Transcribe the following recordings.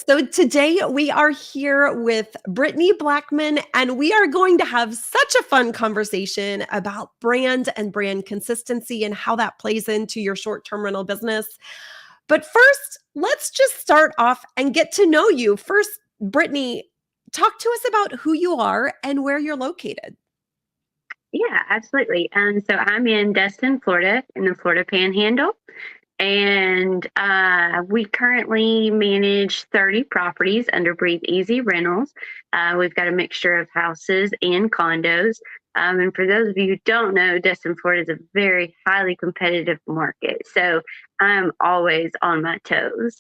So today we are here with Brittany Blackman, and we are going to have such a fun conversation about brand and brand consistency and how that plays into your short-term rental business. But first, let's just start off and get to know you. First, Brittany, talk to us about who you are and where you're located. Yeah, absolutely. So I'm in Destin, Florida, in the Florida Panhandle, and we currently manage 30 properties under Breathe Easy Rentals. We've got a mixture of houses and condos. And for those of you who don't know, Destin, Florida is a very highly competitive market. So I'm always on my toes.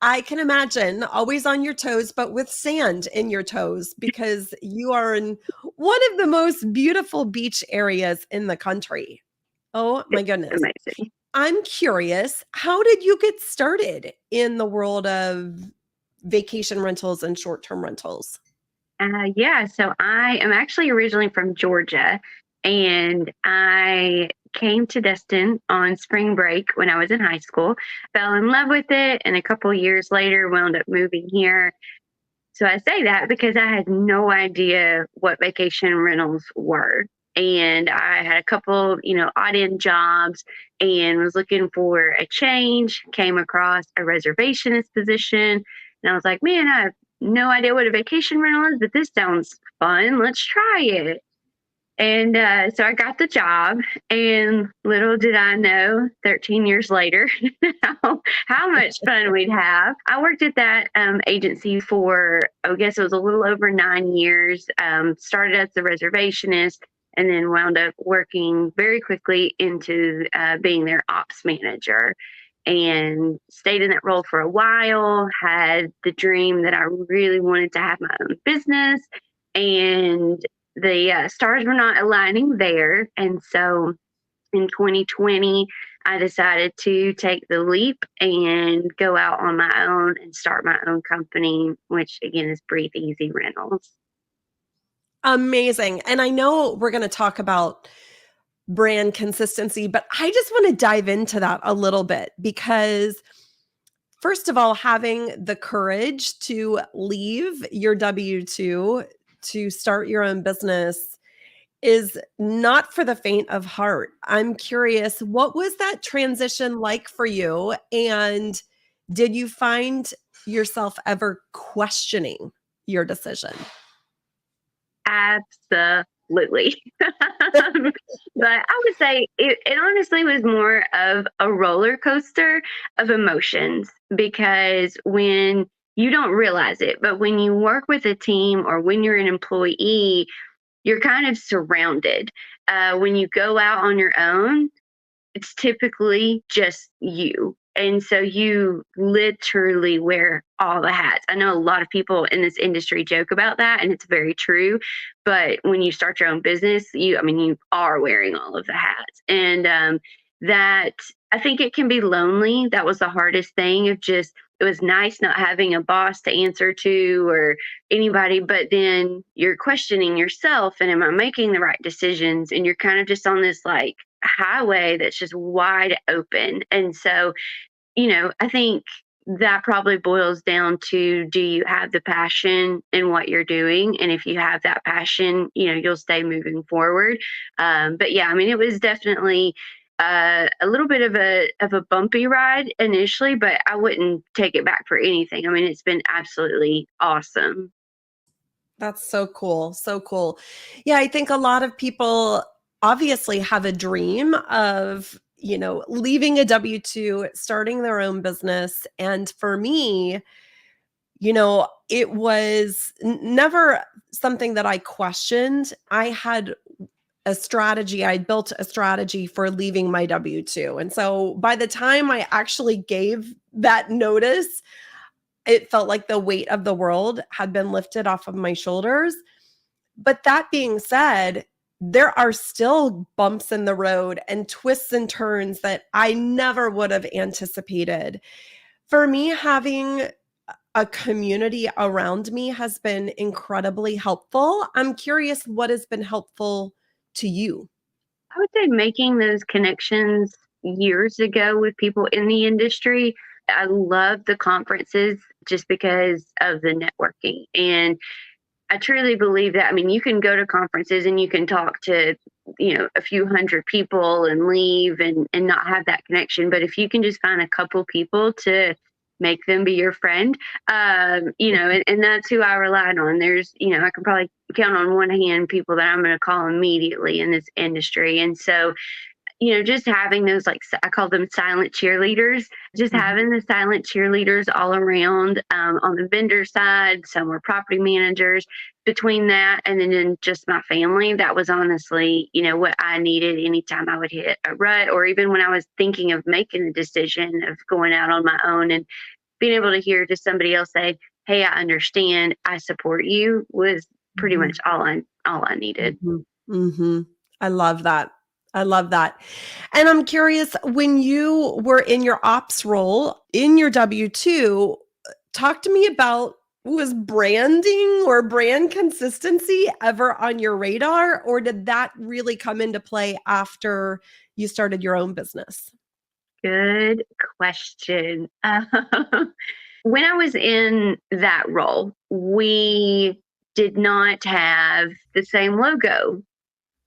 I can imagine always on your toes, but with sand in your toes because you are in one of the most beautiful beach areas in the country. Oh my It's goodness. amazing. I'm curious, how did you get started in the world of vacation rentals and short-term rentals? Yeah, so I am actually originally from Georgia, and I came to Destin on spring break when I was in high school, fell in love with it, and a couple years later wound up moving here. So I say that because I had no idea what vacation rentals were. And I had a couple, odd end jobs and was looking for a change, came across a reservationist position. And I was like, man, I have no idea what a vacation rental is, but this sounds fun. Let's try it. And so I got the job, and little did I know 13 years later how much fun we'd have. I worked at that agency for, I guess it was a little over 9 years, started as the reservationist, and then wound up working very quickly into being their ops manager. And stayed in that role for a while, had the dream that I really wanted to have my own business. And the stars were not aligning there. And so in 2020, I decided to take the leap and go out on my own and start my own company, which again is Breathe Easy Rentals. Amazing. And I know we're going to talk about brand consistency, but I just want to dive into that a little bit because first of all, having the courage to leave your W-2 to start your own business is not for the faint of heart. I'm curious, what was that transition like for you? And did you find yourself ever questioning your decision? Absolutely. But I would say it honestly was more of a roller coaster of emotions because when you don't realize it, but when you work with a team or when you're an employee, you're kind of surrounded. When you go out on your own, it's typically just you. And so you literally wear all the hats. I know a lot of people in this industry joke about that, and it's very true. But when you start your own business, you are wearing all of the hats. And that I think it can be lonely. That was the hardest thing of just, it was nice not having a boss to answer to or anybody, but then you're questioning yourself and am I making the right decisions? And you're kind of just on this like highway that's just wide open. And so, I think that probably boils down to, do you have the passion in what you're doing? And if you have that passion, you'll stay moving forward. But yeah, I mean, it was definitely a little bit of a bumpy ride initially, but I wouldn't take it back for anything. I mean, it's been absolutely awesome. That's so cool. So cool. Yeah, I think a lot of people obviously have a dream of, leaving a W-2, starting their own business. And for me, it was never something that I questioned. I had a strategy. I built a strategy for leaving my W-2. And so by the time I actually gave that notice, it felt like the weight of the world had been lifted off of my shoulders. But that being said, there are still bumps in the road and twists and turns that I never would have anticipated. For me, having a community around me has been incredibly helpful. I'm curious what has been helpful to you. I would say making those connections years ago with people in the industry I love the conferences just because of the networking. And I truly believe that. I mean, you can go to conferences and you can talk to, a few hundred people and leave and not have that connection. But if you can just find a couple people to make them be your friend, and that's who I relied on. There's, I can probably count on one hand people that I'm going to call immediately in this industry. And so, just having those, like, I call them silent cheerleaders, just Mhm. having the silent cheerleaders all around, on the vendor side, some were property managers. Between that and then in just my family, that was honestly, what I needed anytime I would hit a rut, or even when I was thinking of making a decision of going out on my own, and being able to hear just somebody else say, "Hey, I understand, I support you," was pretty Mhm. much all I needed. Mhm. Mhm. I love that. I love that. And I'm curious, when you were in your ops role in your W-2, talk to me about, was branding or brand consistency ever on your radar, or did that really come into play after you started your own business? Good question. When I was in that role, we did not have the same logo.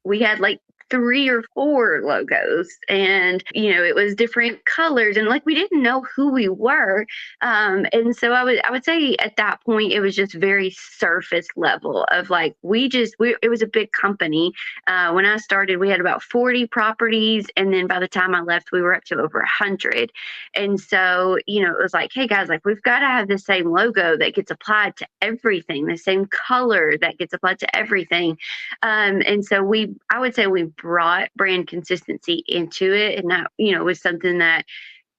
We had like 3 or 4 logos, and it was different colors, and like we didn't know who we were. And so I would say at that point it was just very surface level of like, it was a big company. When I started we had about 40 properties, and then by the time I left we were up to over 100. And so it was like, hey guys, like we've got to have the same logo that gets applied to everything, the same color that gets applied to everything. And so I would say we brought brand consistency into it. And that, was something that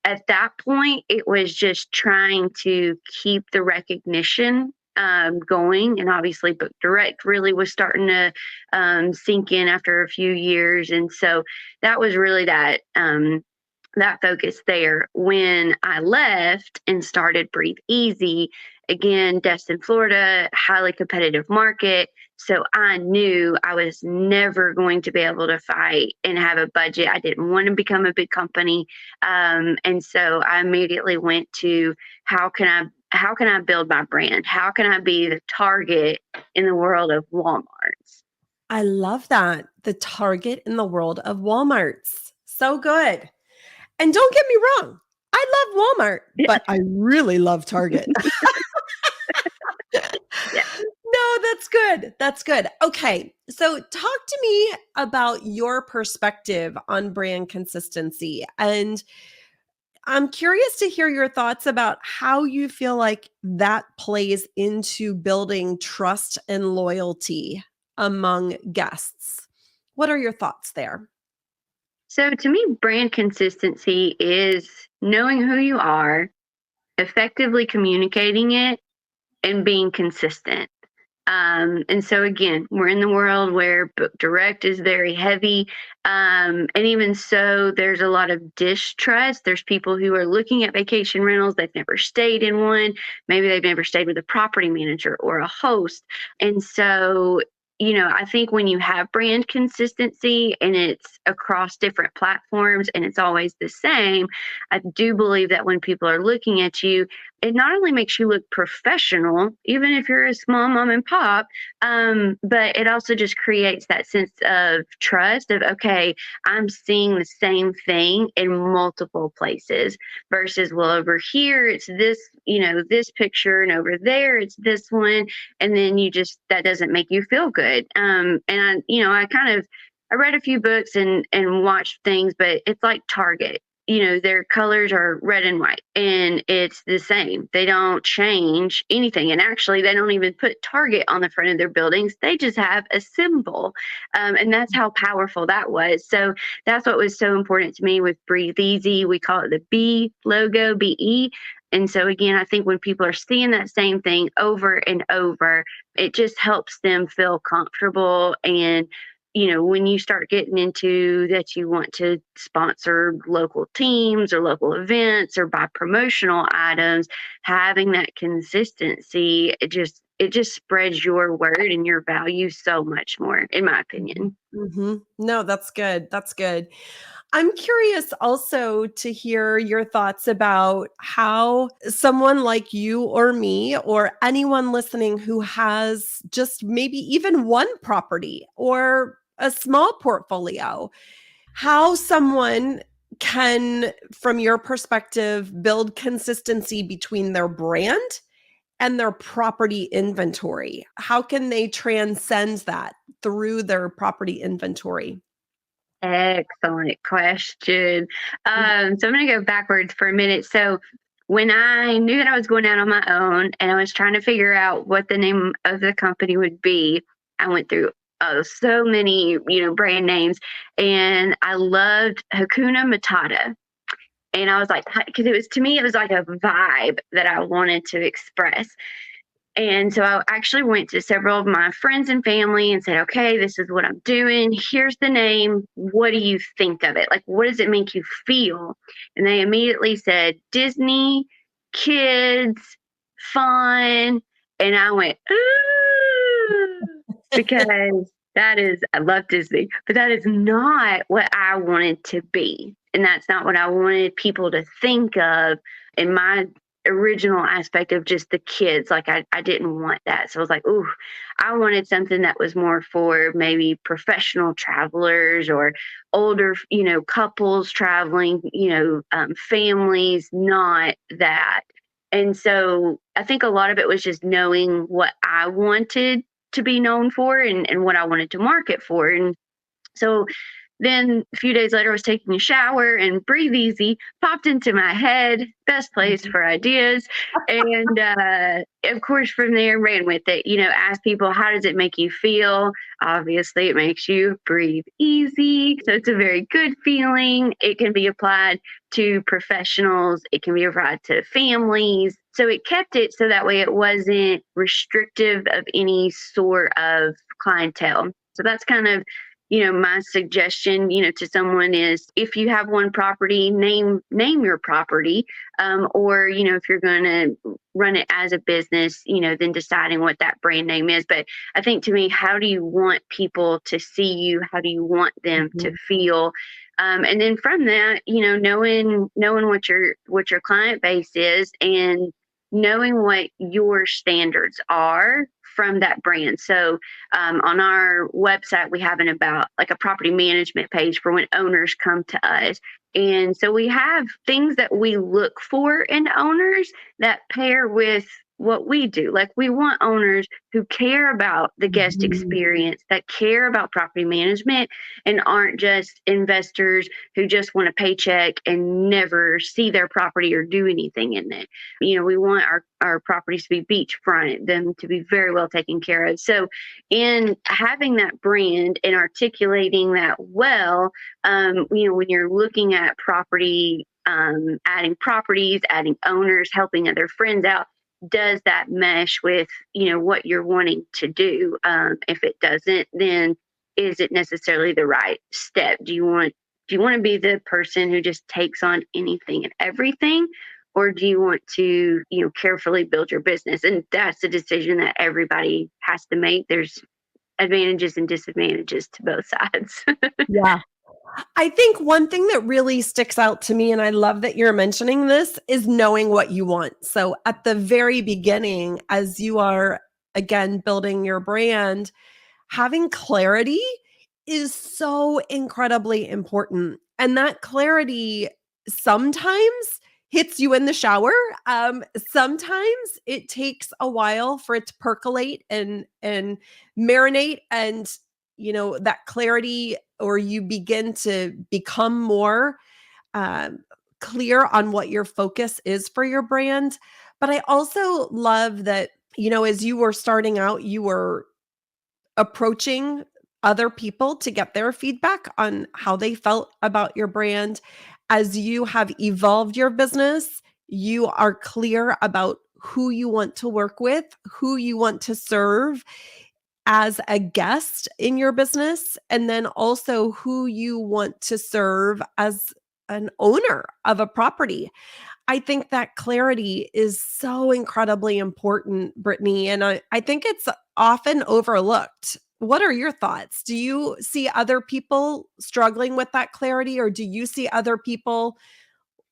at that point, it was just trying to keep the recognition going. And obviously, Book Direct really was starting to sink in after a few years. And so that was really that focus there. When I left and started Breathe Easy, again, Destin, Florida, highly competitive market. So I knew I was never going to be able to fight and have a budget. I didn't want to become a big company. And so I immediately went to, how can I build my brand? How can I be the target in the world of Walmart's? I love that. The target in the world of Walmarts. So good. And don't get me wrong, I love Walmart, but I really love Target. Yeah. No, that's good. That's good. Okay. So talk to me about your perspective on brand consistency. And I'm curious to hear your thoughts about how you feel like that plays into building trust and loyalty among guests. What are your thoughts there? So to me, brand consistency is knowing who you are, effectively communicating it, and being consistent. And so again, we're in the world where Book Direct is very heavy. And even so, there's a lot of distrust. There's people who are looking at vacation rentals. They've never stayed in one. Maybe they've never stayed with a property manager or a host. And so, I think when you have brand consistency and it's across different platforms and it's always the same, I do believe that when people are looking at you, it not only makes you look professional, even if you're a small mom and pop, but it also just creates that sense of trust of, okay, I'm seeing the same thing in multiple places versus, well, over here it's this, this picture, and over there it's this one. And then that doesn't make you feel good. And I read a few books and watched things, but it's like Target. Their colors are red and white, and it's the same. They don't change anything. And actually, they don't even put Target on the front of their buildings. They just have a symbol. And that's how powerful that was. So that's what was so important to me with Breathe Easy. We call it the B logo, BE. And so, again, I think when people are seeing that same thing over and over, it just helps them feel comfortable. And when you start getting into that, you want to sponsor local teams or local events or buy promotional items, having that consistency, it just spreads your word and your value so much more, in my opinion. No, that's good. That's good. I'm curious also to hear your thoughts about how someone like you or me or anyone listening who has just maybe even one property or a small portfolio, how someone can, from your perspective, build consistency between their brand and their property inventory. How can they transcend that through their property inventory? Excellent question. So I'm going to go backwards for a minute. So when I knew that I was going out on my own and I was trying to figure out what the name of the company would be, I went through so many, brand names, and I loved Hakuna Matata. And I was like, because to me, it was like a vibe that I wanted to express. And so I actually went to several of my friends and family and said, okay, this is what I'm doing. Here's the name. What do you think of it? Like, what does it make you feel? And they immediately said, Disney, kids, fun. And I went, ooh, because I love Disney, but that is not what I wanted to be. And that's not what I wanted people to think of in my original aspect of just the kids. Like I didn't want that. So I was like, ooh, I wanted something that was more for maybe professional travelers or older, couples traveling, families, not that. And so I think a lot of it was just knowing what I wanted to be known for and what I wanted to market for. And so then a few days later, I was taking a shower and Breathe Easy popped into my head. Best place for ideas. And of course, from there, ran with it. Ask people, how does it make you feel? Obviously, it makes you breathe easy. So it's a very good feeling. It can be applied to professionals, it can be applied to families. So it kept it so that way it wasn't restrictive of any sort of clientele. So that's kind of my suggestion, to someone is if you have one property, name your property, or, if you're going to run it as a business, then deciding what that brand name is. But I think to me, how do you want people to see you? How do you want them to feel? And then from that, knowing what your client base is and knowing what your standards are from that brand. So on our website, we have like a property management page for when owners come to us. And so we have things that we look for in owners that pair with what we do. Like we want owners who care about the guest experience, that care about property management and aren't just investors who just want a paycheck and never see their property or do anything in it. We want our properties to be beachfront, them to be very well taken care of. So in having that brand and articulating that well, when you're looking at property, adding properties, adding owners, helping other friends out, does that mesh with, what you're wanting to do? If it doesn't, then is it necessarily the right step? Do you want to be the person who just takes on anything and everything? Or do you want to, carefully build your business? And that's a decision that everybody has to make. There's advantages and disadvantages to both sides. Yeah. I think one thing that really sticks out to me, and I love that you're mentioning this, is knowing what you want. So at the very beginning, as you are, again, building your brand, having clarity is so incredibly important. And that clarity sometimes hits you in the shower. Sometimes it takes a while for it to percolate and marinate, and that clarity, or you begin to become more clear on what your focus is for your brand. But I also love that, as you were starting out, you were approaching other people to get their feedback on how they felt about your brand. As you have evolved your business, you are clear about who you want to work with, who you want to serve as a guest in your business, and then also who you want to serve as an owner of a property. I think that clarity is so incredibly important, Brittany, and I think it's often overlooked What are your thoughts? Do you see other people struggling with that clarity, or do you see other people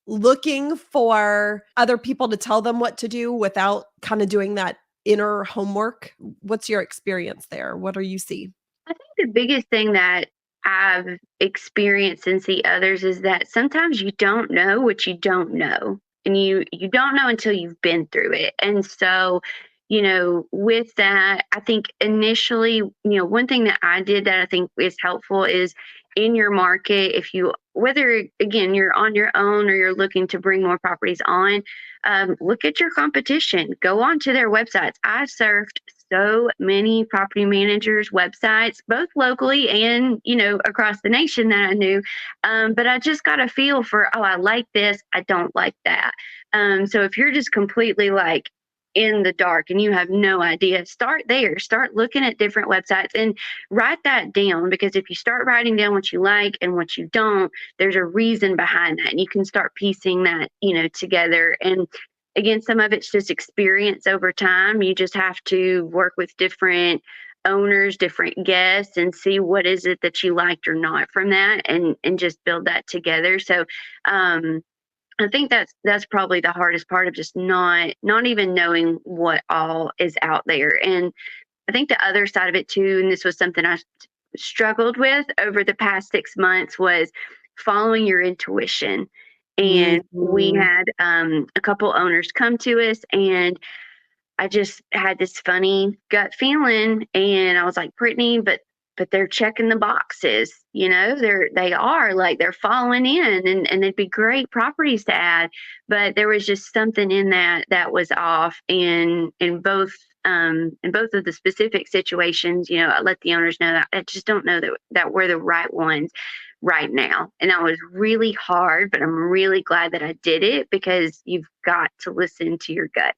looking for other people to tell them what to do without kind of doing that inner homework? What's your experience there? What do you see? I think the biggest thing that I've experienced and see others is that sometimes you don't know what you don't know. And you don't know until you've been through it. And so, with that, I think initially, one thing that I did that I think is helpful is in your market, if you whether again you're on your own or you're looking to bring more properties on, look at your competition. Go on to their websites. I surfed so many property managers' websites, both locally and across the nation that I knew. But I just got a feel for, oh, I like this, I don't like that. So if you're just completely like in the dark and you have no idea, start there. Start looking at different websites and write that down, because if you start writing down what you like and what you don't, there's a reason behind that. And you can start piecing that, together. And again, some of it's just experience over time. You just have to work with different owners, different guests, and see what is it that you liked or not from that, and just build that together. So I think that's probably the hardest part of just not even knowing what all is out there. And I think the other side of it too, and this was something I struggled with over the past 6 months, was following your intuition. And we Mhm. had a couple owners come to us, and I just had this funny gut feeling, and I was like, Brittany, but they're checking the boxes, they're following in, and they'd be great properties to add. But there was just something in that was off, and in both of the specific situations, I let the owners know that I just don't know that we're the right ones right now. And that was really hard, but I'm really glad that I did it, because you've got to listen to your gut.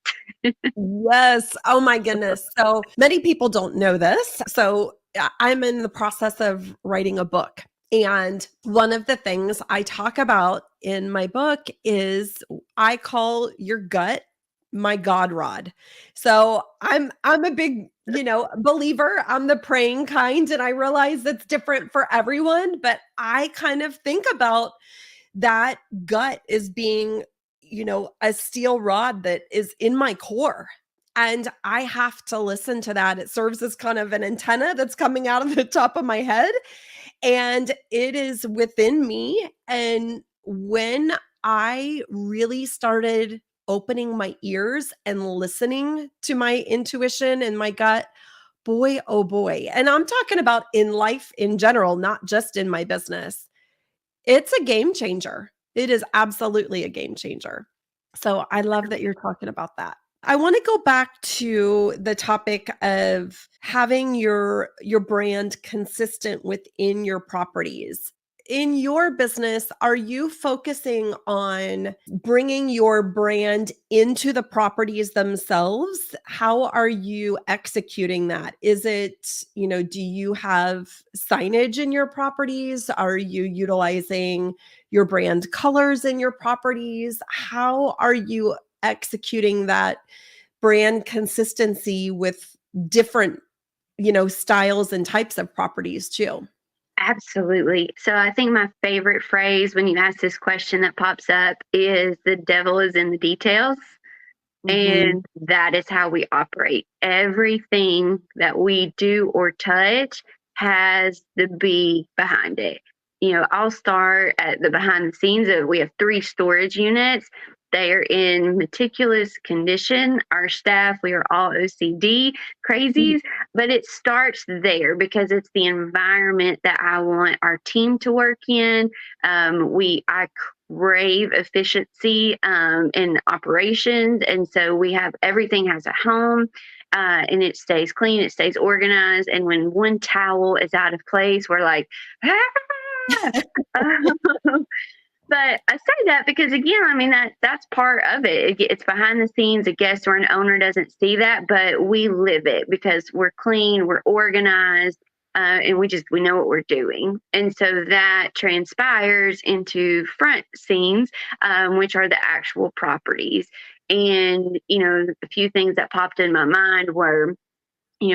Yes. Oh my goodness. So many people don't know this. So I'm in the process of writing a book. And one of the things I talk about in my book is I call your gut my God rod. So I'm a big, believer. I'm the praying kind, and I realize that's different for everyone, but I kind of think about that gut as being, a steel rod that is in my core. And I have to listen to that. It serves as kind of an antenna that's coming out of the top of my head, and it is within me. And when I really started opening my ears and listening to my intuition and my gut, boy, oh boy. And I'm talking about in life in general, not just in my business. It's a game changer. It is absolutely a game changer. So I love that you're talking about that. I want to go back to the topic of having your brand consistent within your properties. In your business, are you focusing on bringing your brand into the properties themselves? How are you executing that? Is it, do you have signage in your properties? Are you utilizing your brand colors in your properties? How are you executing that brand consistency with different, styles and types of properties too? Absolutely. So I think my favorite phrase when you ask this question that pops up is, the devil is in the details. Mhm. And that is how we operate. Everything that we do or touch has the B behind it. I'll start at the behind the scenes of, we have 3 storage units. They are in meticulous condition. Our staff, we are all OCD crazies, but it starts there because it's the environment that I want our team to work in. I crave efficiency in operations, and so we have everything has a home, and it stays clean, it stays organized. And when one towel is out of place, we're like, ah! But I say that because, again, I mean, that's part of it. It's behind the scenes. A guest or an owner doesn't see that, but we live it because we're clean, we're organized, and we know what we're doing. And so that transpires into front scenes, which are the actual properties. And a few things that popped in my mind were,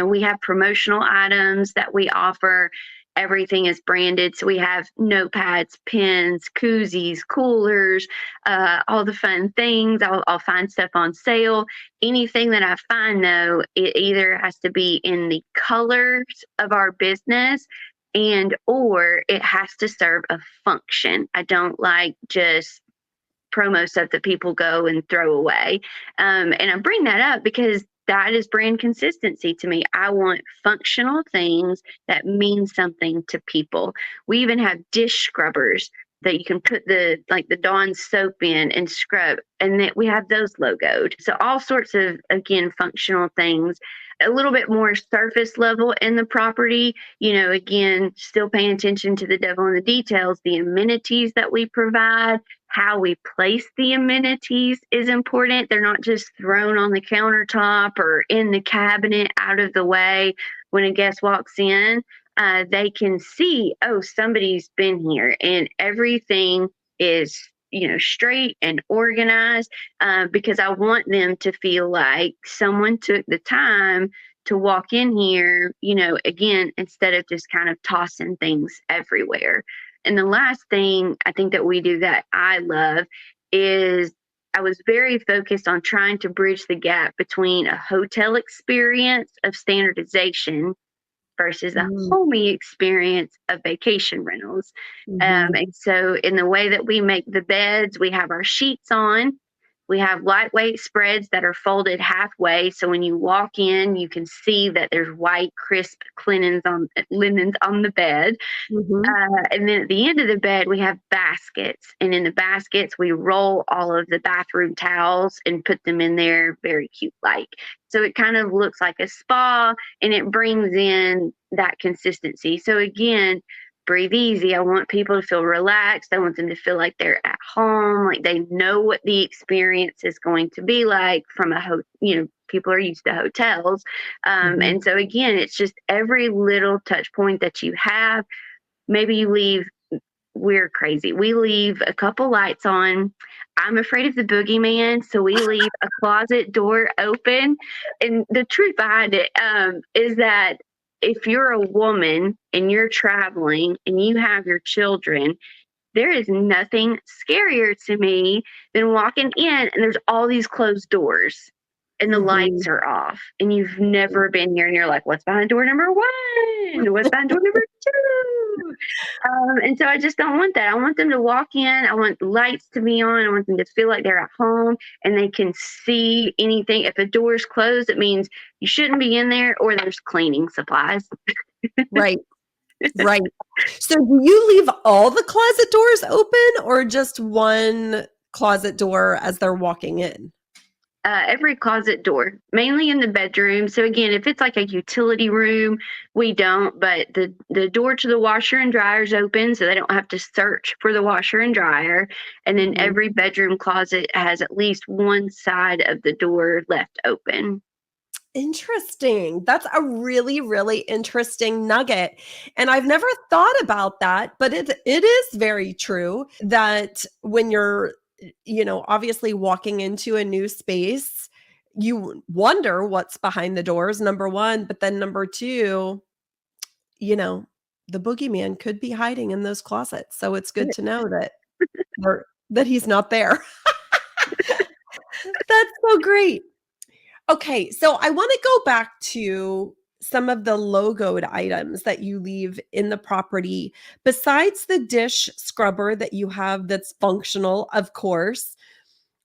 We have promotional items that we offer. Everything is branded. So we have notepads, pens, koozies, coolers, all the fun things. I'll find stuff on sale. Anything that I find, though, it either has to be in the colors of our business and or it has to serve a function. I don't like just promo stuff that people go and throw away. And I bring that up because that is brand consistency to me. I want functional things that mean something to people. We even have dish scrubbers that you can put the Dawn soap in and scrub, and that we have those logoed. So all sorts of, again, functional things. A little bit more surface level in the property, again, still paying attention to the devil in the details. The amenities that we provide, how we place the amenities is important. They're not just thrown on the countertop or in the cabinet out of the way. When a guest walks in, they can see, oh, somebody's been here, and everything is straight and organized, because I want them to feel like someone took the time to walk in here, again, instead of just kind of tossing things everywhere. And the last thing I think that we do that I love is I was very focused on trying to bridge the gap between a hotel experience of standardization versus a homey experience of vacation rentals. And so in the way that we make the beds, we have our sheets on. We have lightweight spreads that are folded halfway. So when you walk in, you can see that there's white, crisp linens on the bed. And then at the end of the bed, we have baskets. And in the baskets, we roll all of the bathroom towels and put them in there very cute-like. So it kind of looks like a spa, and it brings in that consistency. So again, breathe easy. I want people to feel relaxed. I want them to feel like they're at home, like they know what the experience is going to be like from people are used to hotels. And so again, it's just every little touch point that you have. Maybe you leave, we're crazy. We leave a couple lights on. I'm afraid of the boogeyman, so we leave a closet door open. And the truth behind it is that if you're a woman and you're traveling and you have your children, there is nothing scarier to me than walking in and there's all these closed doors and the lights are off and you've never been here and you're like, what's behind door number 1? What's behind door number 2? And so I just don't want that. I want them to walk in. I want lights to be on. I want them to feel like they're at home and they can see anything. If a door is closed, it means you shouldn't be in there or there's cleaning supplies. Right. Right. So do you leave all the closet doors open or just one closet door as they're walking in? Every closet door, mainly in the bedroom. So again, if it's like a utility room, we don't, but the door to the washer and dryer is open so they don't have to search for the washer and dryer. And then every bedroom closet has at least one side of the door left open. Interesting. That's a really, really interesting nugget. And I've never thought about that, but it is very true that when you're obviously walking into a new space, you wonder what's behind the doors, number one, but then number two, the boogeyman could be hiding in those closets. So it's good to know that he's not there. That's so great. Okay, so I want to go back to some of the logoed items that you leave in the property. Besides the dish scrubber that you have that's functional, of course,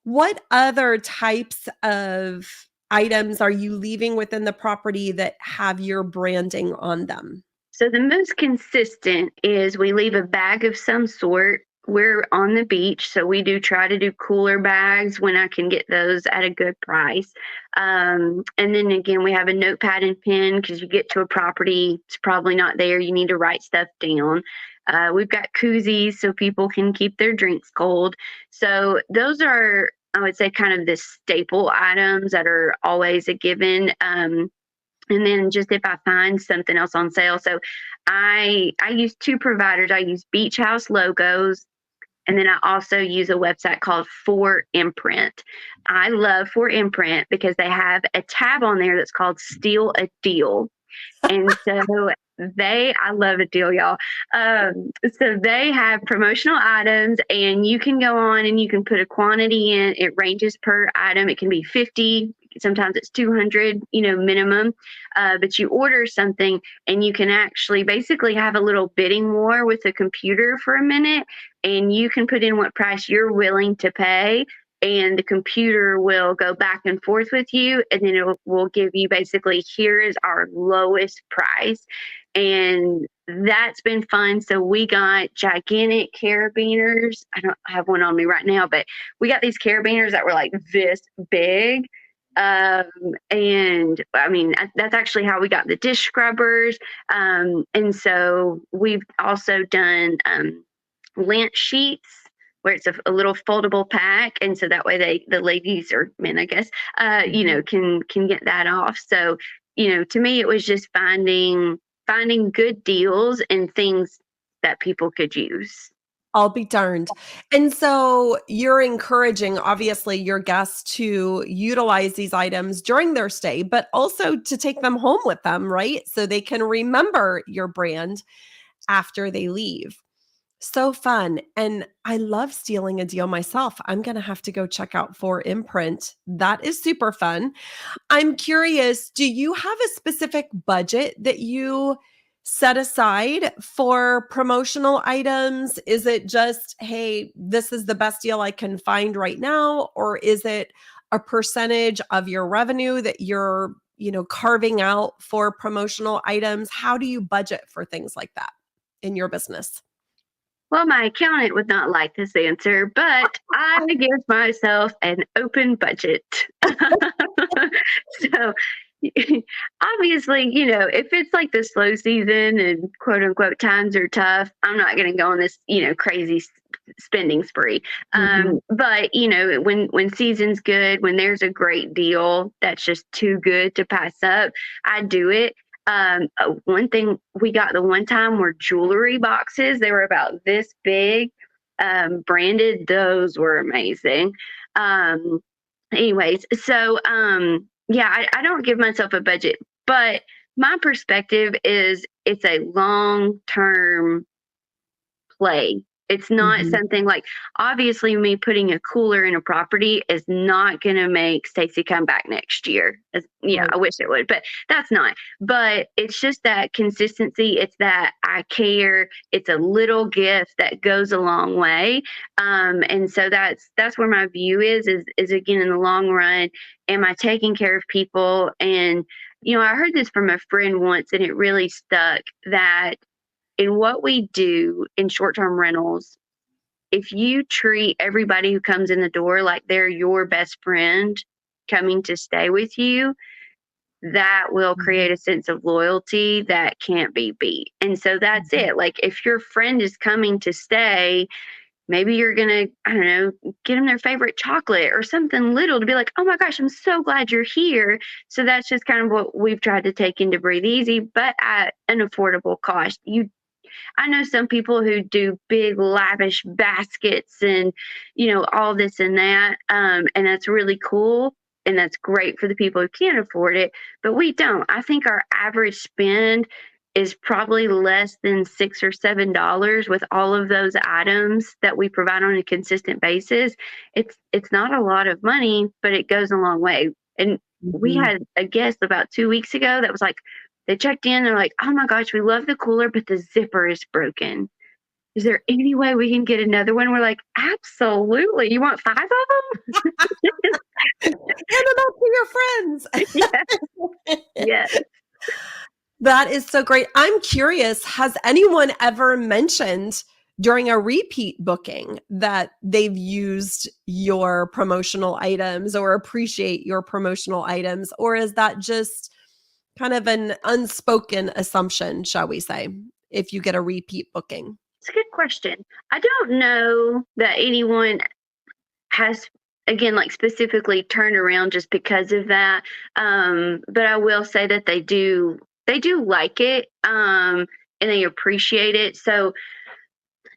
what other types of items are you leaving within the property that have your branding on them? So the most consistent is we leave a bag of some sort. We're on the beach, so we do try to do cooler bags when I can get those at a good price. And then again, we have a notepad and pen because you get to a property, it's probably not there. You need to write stuff down. We've got koozies so people can keep their drinks cold. So those are, I would say, kind of the staple items that are always a given. And then just if I find something else on sale. So I use two providers. I use Beach House Logos And then I also use a website called For Imprint. I love For Imprint because they have a tab on there that's called Steal a Deal. And so I love a deal, y'all. So they have promotional items, and you can go on and you can put a quantity in. It ranges per item. It can be 50, sometimes it's 200, minimum. But you order something and you can actually basically have a little bidding war with the computer for a minute, and you can put in what price you're willing to pay, and the computer will go back and forth with you, and then it will give you basically, here is our lowest price. And that's been fun. So we got gigantic carabiners. I don't have one on me right now, but we got these carabiners that were like this big. And I mean, that's actually how we got the dish scrubbers. And so we've also done lint sheets, where it's a little foldable pack, and so that way the ladies, or men, I guess, can get that off. So, to me, it was just finding good deals and things that people could use. I'll be darned. And so you're encouraging, obviously, your guests to utilize these items during their stay, but also to take them home with them, right? So they can remember your brand after they leave. So fun. And I love stealing a deal myself. I'm going to have to go check out For Imprint. That is super fun. I'm curious, do you have a specific budget that you set aside for promotional items? Is it just, hey, this is the best deal I can find right now? Or is it a percentage of your revenue that you're, carving out for promotional items? How do you budget for things like that in your business? Well, my accountant would not like this answer, but I give myself an open budget. So obviously, if it's like the slow season and quote unquote times are tough, I'm not going to go on this, crazy spending spree. But when season's good, when there's a great deal that's just too good to pass up, I do it. One thing we got the one time were jewelry boxes. They were about this big, branded. Those were amazing. Anyways, so yeah, I don't give myself a budget, but my perspective is it's a long-term play. It's not something like, obviously, me putting a cooler in a property is not going to make Stacy come back next year. Yeah, I wish it would, but that's not. But it's just that consistency. It's that I care. It's a little gift that goes a long way. And so that's where my view is again, in the long run, am I taking care of people? And, I heard this from a friend once, and it really stuck, that in what we do in short-term rentals, if you treat everybody who comes in the door like they're your best friend coming to stay with you, that will create a sense of loyalty that can't be beat. And so that's it. Like, if your friend is coming to stay, maybe you're going to, I don't know, get them their favorite chocolate or something little to be like, oh my gosh, I'm so glad you're here. So that's just kind of what we've tried to take into Breathe Easy, but at an affordable cost. I know some people who do big lavish baskets and, all this and that. And that's really cool. And that's great for the people who can't afford it, but we don't. I think our average spend is probably less than $6 or $7 with all of those items that we provide on a consistent basis. It's not a lot of money, but it goes a long way. And we had a guest about 2 weeks ago that was like, they checked in, they're like, oh my gosh, we love the cooler, but the zipper is broken. Is there any way we can get another one? We're like, absolutely. You want 5 of them? Hand it out to your friends. Yes. That is so great. I'm curious, has anyone ever mentioned during a repeat booking that they've used your promotional items or appreciate your promotional items? Or is that just kind of an unspoken assumption, shall we say, if you get a repeat booking? It's a good question. I don't know that anyone has, again, like specifically turned around just because of that. But I will say that they do like it, and they appreciate it. So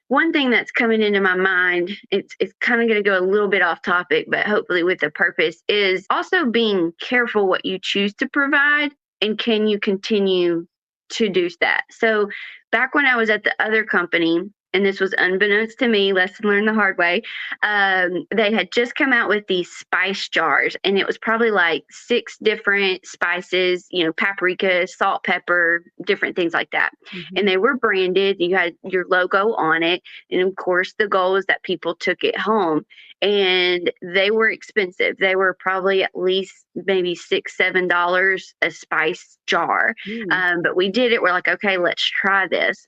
one thing that's coming into my mind, it's kind of going to go a little bit off topic, but hopefully with a purpose, is also being careful what you choose to provide and can you continue to do that. So back when I was at the other company, and this was unbeknownst to me, lesson learned the hard way. They had just come out with these spice jars, and it was probably like 6 different spices, paprika, salt, pepper, different things like that. Mm-hmm. And they were branded. You had your logo on it. And of course, the goal is that people took it home. And they were expensive. They were probably at least maybe $6-7 a spice jar. But we did it. We're like, okay, let's try this.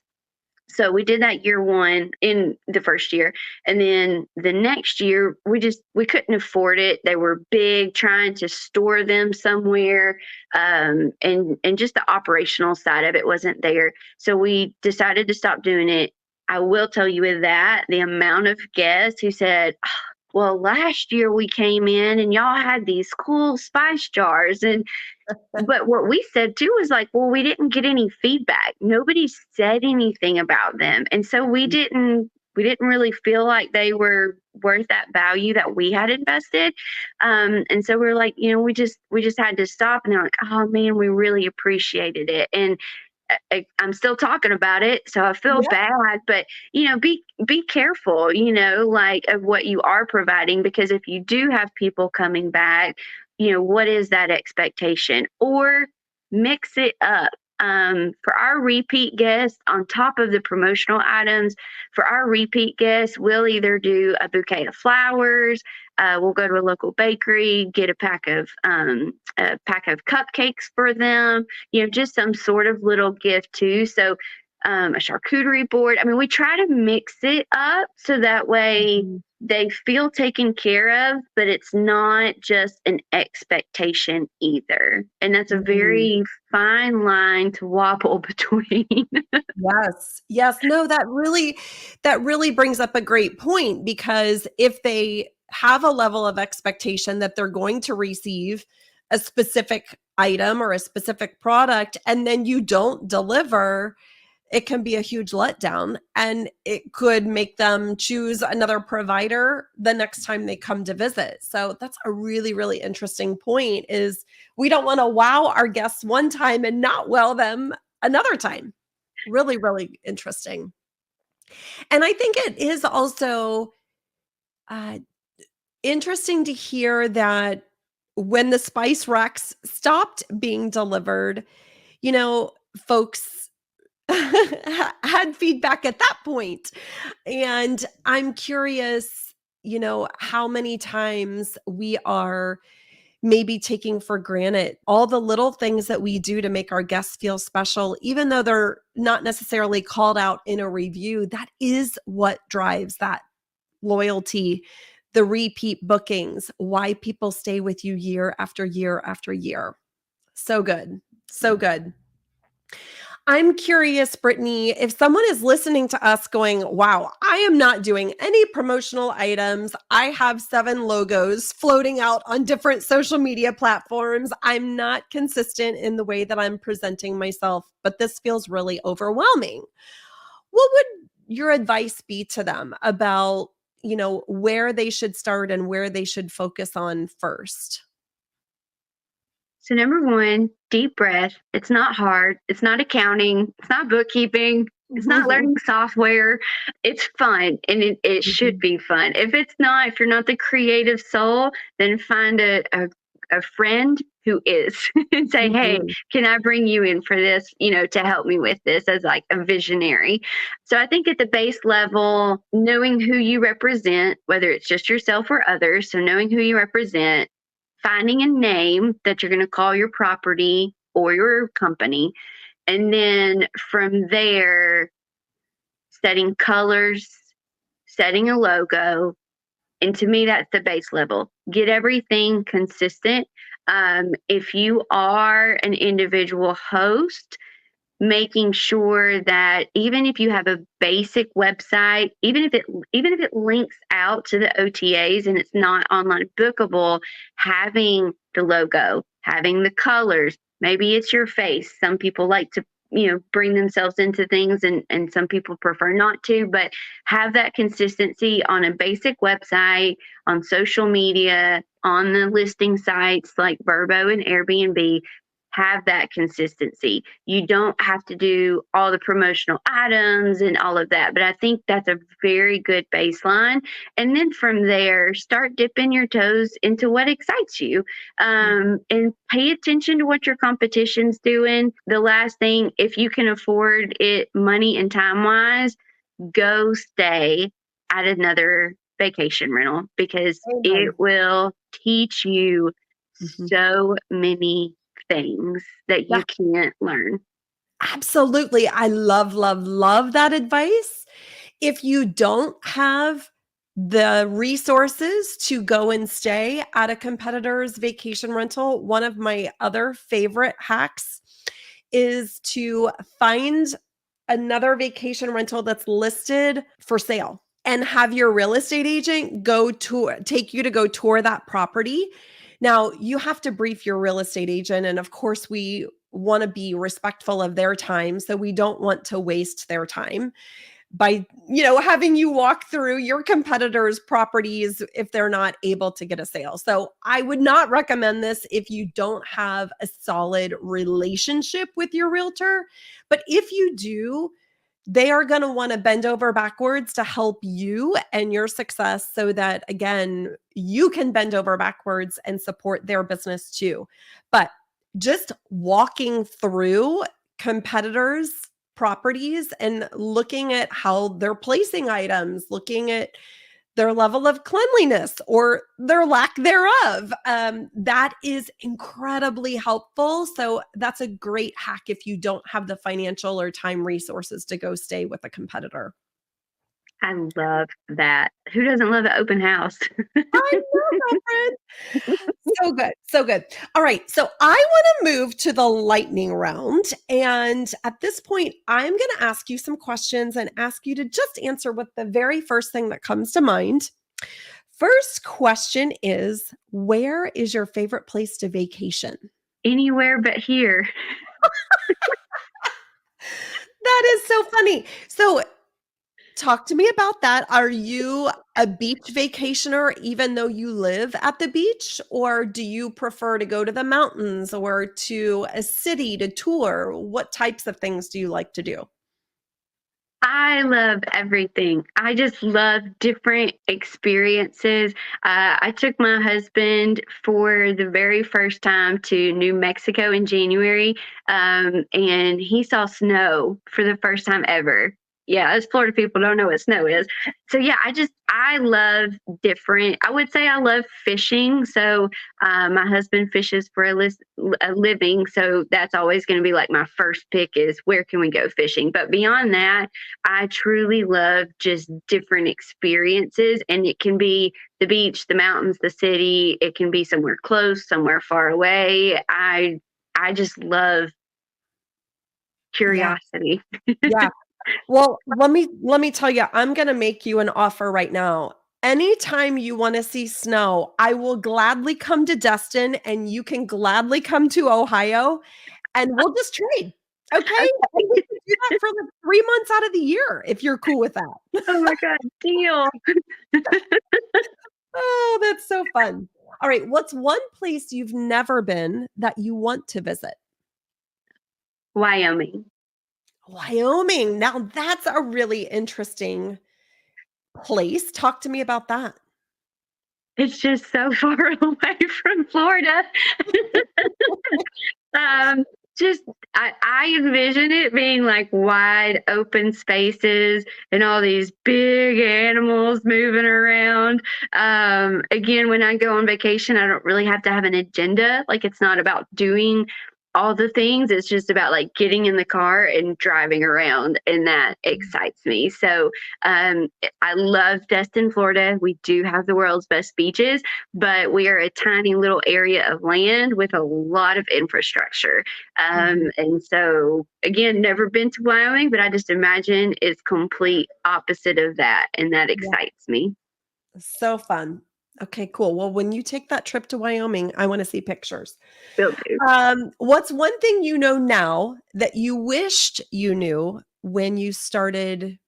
So we did that year one in the first year. And then the next year, we couldn't afford it. They were big, trying to store them somewhere. And just the operational side of it wasn't there. So we decided to stop doing it. I will tell you with that, the amount of guests who said, well, last year we came in and y'all had these cool spice jars. But what we said too was like, well, we didn't get any feedback. Nobody said anything about them. And so we didn't really feel like they were worth that value that we had invested. And so we're like, we just had to stop. And they're like, oh man, we really appreciated it. And I'm still talking about it, so I feel bad, but be careful, like of what you are providing, because if you do have people coming back, what is that expectation? Or mix it up. For our repeat guests, on top of the promotional items, for our repeat guests, we'll either do a bouquet of flowers. We'll go to a local bakery, get a pack of cupcakes for them. Just some sort of little gift too. So a charcuterie board. I mean, we try to mix it up so that way they feel taken care of, but it's not just an expectation either. And that's a very fine line to wobble between. Yes. No, that really brings up a great point, because if they have a level of expectation that they're going to receive a specific item or a specific product, and then you don't deliver, it can be a huge letdown, and it could make them choose another provider the next time they come to visit. So that's a really, really interesting point, is we don't want to wow our guests one time and not wow them another time. Really, really interesting. And I think it is also interesting to hear that when the spice racks stopped being delivered, folks had feedback at that point. And I'm curious, how many times we are maybe taking for granted all the little things that we do to make our guests feel special, even though they're not necessarily called out in a review. That is what drives that loyalty, the repeat bookings, why people stay with you year after year after year. So good. So good. I'm curious, Brittany, if someone is listening to us going, wow, I am not doing any promotional items. I have 7 logos floating out on different social media platforms. I'm not consistent in the way that I'm presenting myself, but this feels really overwhelming. What would your advice be to them about, where they should start and where they should focus on first? So number one, deep breath. It's not hard. It's not accounting. It's not bookkeeping. It's not learning software. It's fun, and it should be fun. If you're not the creative soul, then find a friend who is and say, hey, can I bring you in for this, to help me with this as like a visionary. So I think at the base level, knowing who you represent, whether it's just yourself or others, so knowing who you represent, finding a name that you're going to call your property or your company. And then from there, setting colors, setting a logo. And to me, that's the base level. Get everything consistent. If you are an individual host, making sure that even if you have a basic website, even if it links out to the OTAs and it's not online bookable, having the logo, having the colors, maybe it's your face. Some people like to bring themselves into things, and some people prefer not to, but have that consistency on a basic website, on social media, on the listing sites like Verbo and Airbnb. Have that consistency. You don't have to do all the promotional items and all of that, but I think that's a very good baseline. And then from there, start dipping your toes into what excites you, and pay attention to what your competition's doing. The last thing, if you can afford it money and time wise, go stay at another vacation rental, because Amen. it will teach you Mhm. so many things that Yeah, you can't learn. absolutely. I love, love, love that advice. If you don't have the resources to go and stay at a competitor's vacation rental, one of my other favorite hacks is to find another vacation rental that's listed for sale and have your real estate agent take you to go tour that property. Now, you have to brief your real estate agent, and of course we want to be respectful of their time, so we don't want to waste their time by having you walk through your competitors' properties if they're not able to get a sale. So I would not recommend this if you don't have a solid relationship with your realtor. But if you do, they are going to want to bend over backwards to help you and your success, so that again you can bend over backwards and support their business too. But just walking through competitors' properties and looking at how they're placing items, looking at their level of cleanliness or their lack thereof. That is incredibly helpful. So that's a great hack if you don't have the financial or time resources to go stay with a competitor. I love that. Who doesn't love an open house? I know, girlfriend. So good. So good. All right. So I want to move to the lightning round. And at this point, I'm going to ask you some questions and ask you to just answer with the very first thing that comes to mind. First question is, where is your favorite place to vacation? Anywhere but here. That is so funny. So, talk to me about that. Are you a beach vacationer even though you live at the beach? Or do you prefer to go to the mountains or to a city to tour? What types of things do you like to do? I love everything. I just love different experiences. I took my husband for the very first time to New Mexico in January, and he saw snow for the first time ever. Yeah, us Florida people don't know what snow is. So yeah, I love different. I would say I love fishing. So my husband fishes for a living, so that's always going to be like my first pick is where can we go fishing. But beyond that, I truly love just different experiences, and it can be the beach, the mountains, the city. It can be somewhere close, somewhere far away. I just love Yeah. curiosity. Yeah. Well, let me tell you, I'm gonna make you an offer right now. Anytime you wanna see snow, I will gladly come to Destin, and you can gladly come to Ohio, and we'll just trade, okay? And we Okay. can do that for, like, 3 months out of the year if you're cool with that. Oh my God, deal. Oh, that's so fun. Alright, what's one place you've never been that you want to visit? Wyoming. Wyoming. Now that's a really interesting place. Talk to me about that. It's just so far away from Florida. Um, just I envision it being like wide open spaces and all these big animals moving around. Again, when I go on vacation, I don't really have to have an agenda. Like it's not about doing all the things. It's just about like getting in the car and driving around, and that excites me. So I love Destin, Florida. We do have the world's best beaches, but we are a tiny little area of land with a lot of infrastructure. Mhm. And so, again, never been to Wyoming, but I just imagine it's complete opposite of that, and that Yeah. excites me. So fun. Okay, cool. Well, when you take that trip to Wyoming, I want to see pictures. Will do. What's one thing you know now that you wished you knew when you started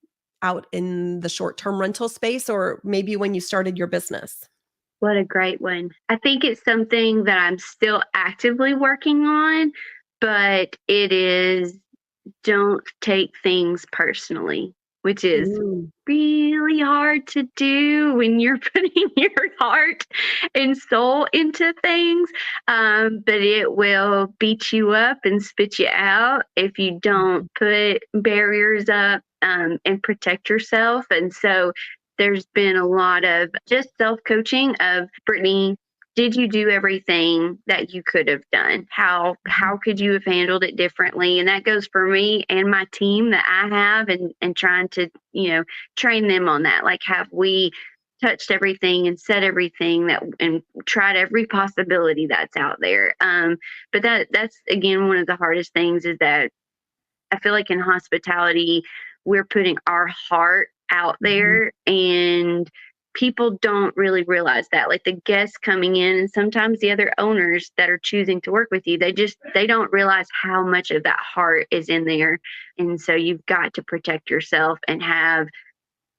out in the short-term rental space, or maybe when you started your business? What a great one. I think it's something that I'm still actively working on, but it is don't take things personally, which is Mm. really hard to do when you're putting your heart and soul into things. But it will beat you up and spit you out if you don't put barriers up and protect yourself. And so there's been a lot of just self coaching of Brittany. Did you do everything that you could have done? How could you have handled it differently? And that goes for me and my team that I have, and trying to, train them on that. Like, have we touched everything and said everything that and tried every possibility that's out there? But that's again one of the hardest things is that I feel like in hospitality, we're putting our heart out Mhm. there, and people don't really realize that. Like the guests coming in and sometimes the other owners that are choosing to work with you, they don't realize how much of that heart is in there. And so you've got to protect yourself and have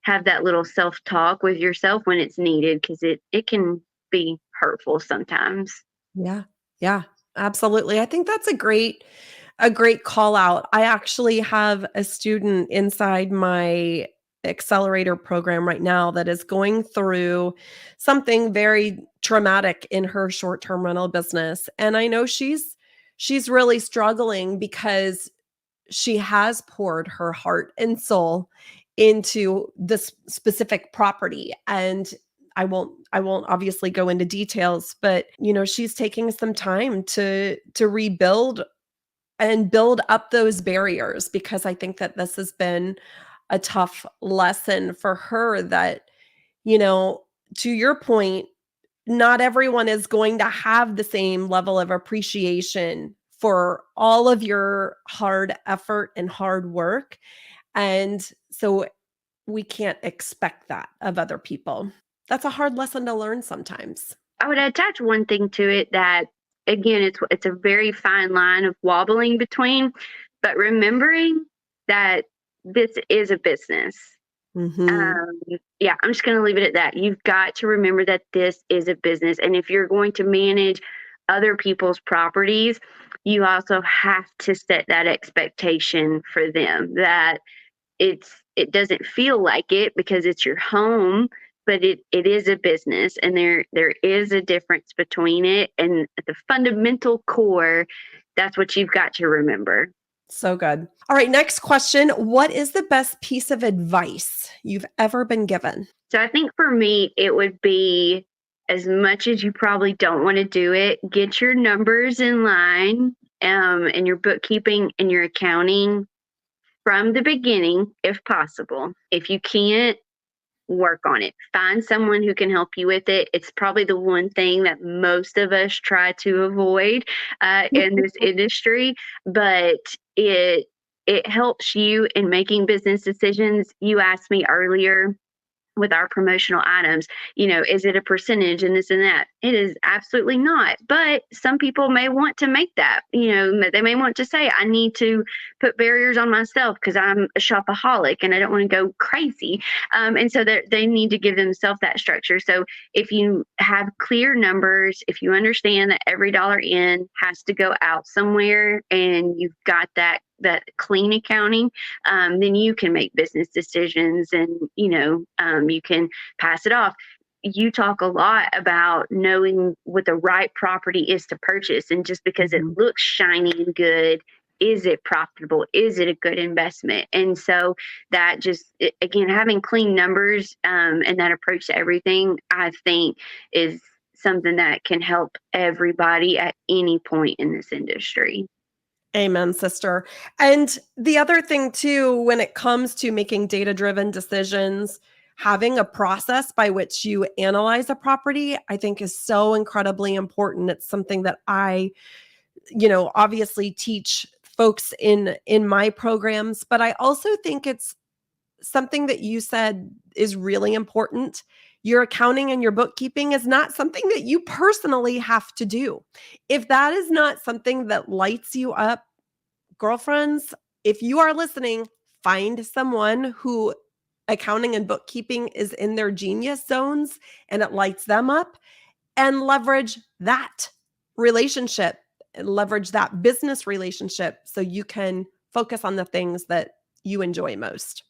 that little self-talk with yourself when it's needed, because it can be hurtful sometimes. Yeah. Yeah, absolutely. I think that's a great call out. I actually have a student inside my accelerator program right now that is going through something very traumatic in her short-term rental business. And I know she's really struggling because she has poured her heart and soul into this specific property. And I won't obviously go into details, but she's taking some time to rebuild and build up those barriers, because I think that this has been a tough lesson for her that, you know, to your point, not everyone is going to have the same level of appreciation for all of your hard effort and hard work. And so we can't expect that of other people. That's a hard lesson to learn sometimes. I would attach one thing to it that, again, it's a very fine line of wobbling between, but remembering that this is a business. Mhm. Um, yeah, I'm just going to leave it at that. You've got to remember that this is a business, and if you're going to manage other people's properties, you also have to set that expectation for them that it doesn't feel like it because it's your home, but it is a business, and there is a difference between it, and at the fundamental core, that's what you've got to remember. So good. All right, next question. What is the best piece of advice you've ever been given? So I think for me it would be, as much as you probably don't want to do it, get your numbers in line, and your bookkeeping and your accounting from the beginning if possible. If you can't, work on it. Find someone who can help you with it. It's probably the one thing that most of us try to avoid in this industry, but it it helps you in making business decisions. You asked me earlier with our promotional items, is it a percentage and this and that? It is absolutely not. But some people may want to make that, they may want to say, I need to put barriers on myself because I'm a shopaholic and I don't want to go crazy. And so they need to give themselves that structure. So if you have clear numbers, if you understand that every dollar in has to go out somewhere, and you've got that clean accounting, then you can make business decisions, and you can pass it off. You talk a lot about knowing what the right property is to purchase, and just because it Mhm. looks shiny and good, is it profitable? Is it a good investment? And so that again, having clean numbers, and that approach to everything, I think is something that can help everybody at any point in this industry. Amen, sister. And the other thing too, when it comes to making data-driven decisions, having a process by which you analyze a property, I think is so incredibly important. It's something that I, obviously teach folks in my programs, but I also think it's something that you said is really important. your accounting and your bookkeeping is not something that you personally have to do. If that is not something that lights you up, girlfriends, if you are listening, find someone who accounting and bookkeeping is in their genius zones and it lights them up, and leverage that relationship, leverage that business relationship so you can focus on the things that you enjoy most.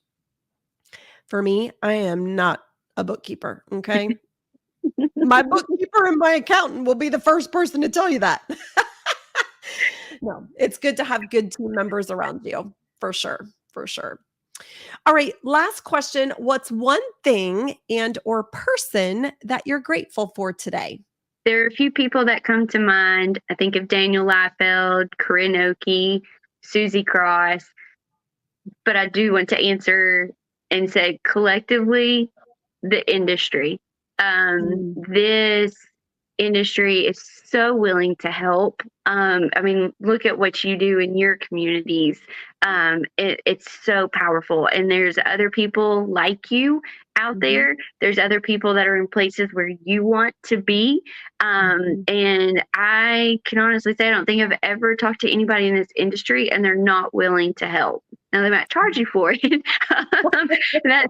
For me, I am not a bookkeeper, okay? My bookkeeper and my accountant will be the first person to tell you that. No, it's good to have good team members around you, for sure, for sure. All right, last question. What's one thing and or person that you're grateful for today? There are a few people that come to mind. I think of Daniel Liefeld, Corinne Oakey, Susie Cross, but I do want to answer and say collectively, the industry. This industry is so willing to help. I mean, look at what you do in your communities. It's so powerful. And there's other people like you out there. There's other people that are in places where you want to be. And I can honestly say, I don't think I've ever talked to anybody in this industry and they're not willing to help. Now they might charge you for it.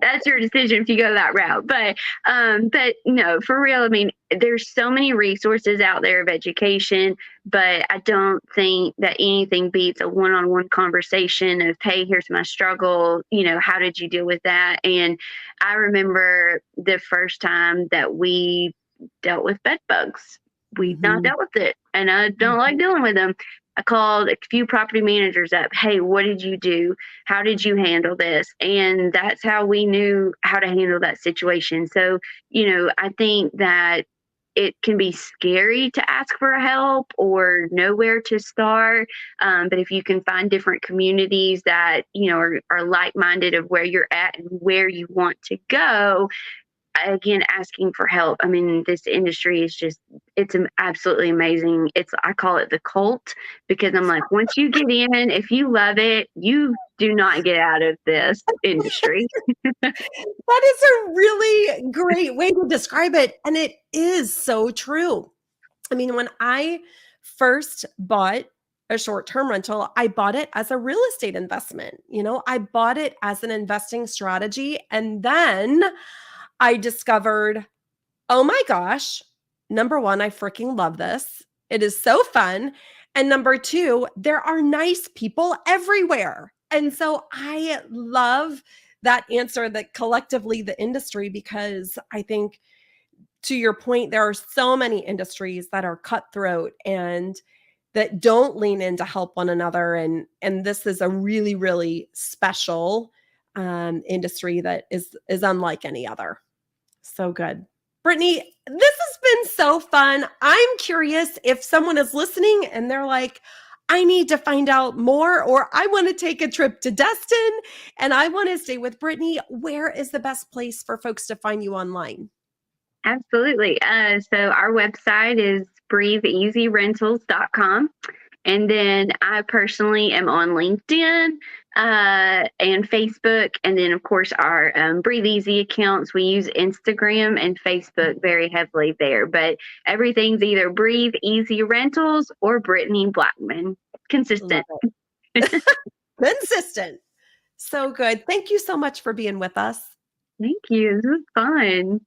That's your decision if you go that route. But no, for real, I mean, there's so many resources out there of education, but I don't think that anything beats a one-on-one conversation of, hey, here's my struggle. You know, how did you deal with that? And I remember the first time that we dealt with bed bugs. We've not dealt with it, and I don't like dealing with them. I called a few property managers up. Hey, what did you do? How did you handle this? And that's how we knew how to handle that situation. So, you know, I think that it can be scary to ask for help or know where to start. But if you can find different communities that, you know, are like-minded of where you're at and where you want to go, again, asking for help. I mean, this industry is just, it's absolutely amazing. I call it the cult, because I'm like, once you get in, if you love it, you do not get out of this industry. That is a really great way to describe it. And it is so true. I mean, when I first bought a short-term rental, I bought it as a real estate investment. You know, I bought it as an investing strategy. And then I discovered, oh my gosh, number one, I freaking love this. It is so fun. And number two, there are nice people everywhere. And so I love that answer, that collectively the industry, because I think, to your point, there are so many industries that are cutthroat and that don't lean in to help one another. And this is a really, really special industry that is unlike any other. So good. Brittany, this has been so fun. I'm curious if someone is listening and they're like, I need to find out more, or I want to take a trip to Destin and I want to stay with Brittany. Where is the best place for folks to find you online? Absolutely. So our website is breatheasyrentals.com. And then I personally am on LinkedIn and Facebook. And then, of course, our Breathe Easy accounts. We use Instagram and Facebook very heavily there. But everything's either Breathe Easy Rentals or Brittany Blackman. Consistent. Consistent. So good. Thank you so much for being with us. Thank you. This was fun.